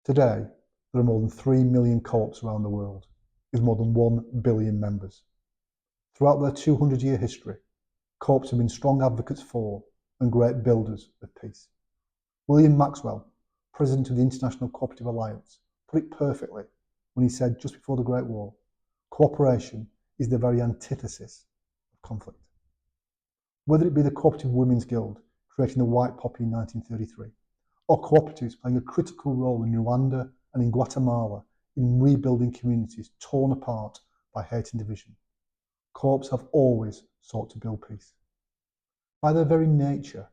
Today, there are more than 3 million co-ops around the world, with more than 1 billion members. Throughout their 200-year history, co-ops have been strong advocates for and great builders of peace. William Maxwell, president of the International Cooperative Alliance, put it perfectly when he said just before the Great War, cooperation is the very antithesis of conflict. Whether it be the Cooperative Women's Guild creating the White Poppy in 1933, or cooperatives playing a critical role in Rwanda and in Guatemala in rebuilding communities torn apart by hate and division, co-ops have always sought to build peace. By their very nature,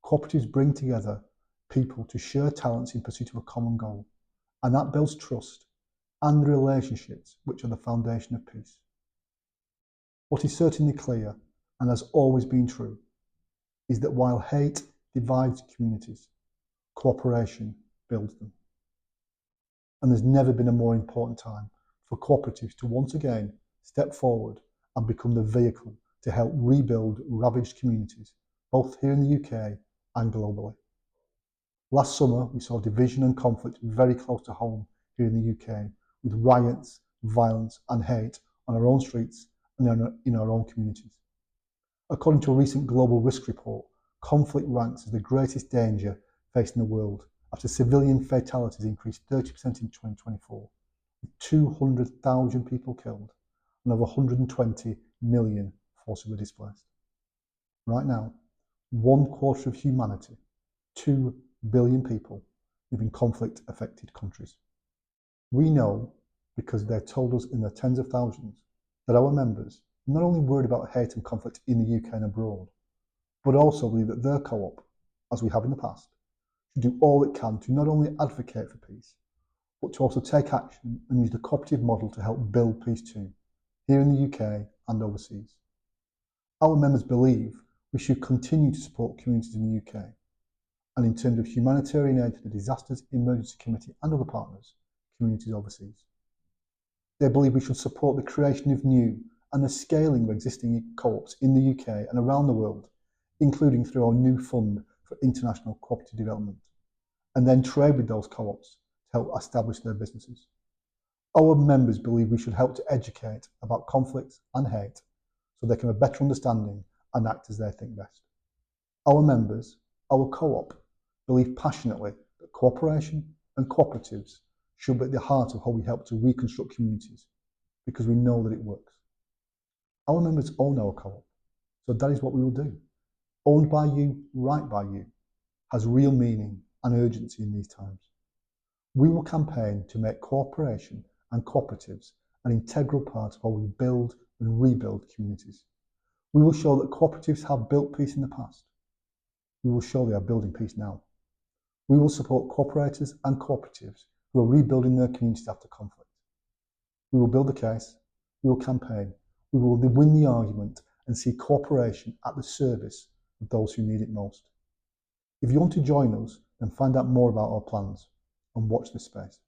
cooperatives bring together people to share talents in pursuit of a common goal, and that builds trust and the relationships which are the foundation of peace. What is certainly clear, and has always been true, is that while hate divides communities, cooperation builds them. And there's never been a more important time for cooperatives to once again step forward and become the vehicle to help rebuild ravaged communities, both here in the UK and globally. Last summer, we saw division and conflict very close to home here in the UK, with riots, violence and hate on our own streets and in our own communities. According to a recent global risk report, conflict ranks as the greatest danger facing the world after civilian fatalities increased 30% in 2024, with 200,000 people killed and over 120 million forcibly displaced. Right now, 1/4 of humanity, 2 billion people, live in conflict-affected countries. We know, because they told us in their tens of thousands, that our members are not only worried about hate and conflict in the UK and abroad, but also believe that their co-op, as we have in the past, should do all it can to not only advocate for peace, but to also take action and use the cooperative model to help build peace too, here in the UK and overseas. Our members believe we should continue to support communities in the UK, and in terms of humanitarian aid to the Disasters Emergency Committee and other partners, communities overseas. They believe we should support the creation of new and the scaling of existing co-ops in the UK and around the world, including through our new fund for international cooperative development, and then trade with those co-ops to help establish their businesses. Our members believe we should help to educate about conflict and hate so they can have a better understanding and act as they think best. Our members, our co-op, believe passionately that cooperation and cooperatives should be at the heart of how we help to reconstruct communities, because we know that it works. Our members own our co-op, so that is what we will do. Owned by you, right by you, has real meaning and urgency in these times. We will campaign to make cooperation and cooperatives an integral part of how we build and rebuild communities. We will show that cooperatives have built peace in the past. We will show they are building peace now. We will support cooperators and cooperatives who are rebuilding their communities after conflict. We will build the case, we will campaign, we will win the argument and see cooperation at the service of those who need it most. If you want to join us, then find out more about our plans and watch this space.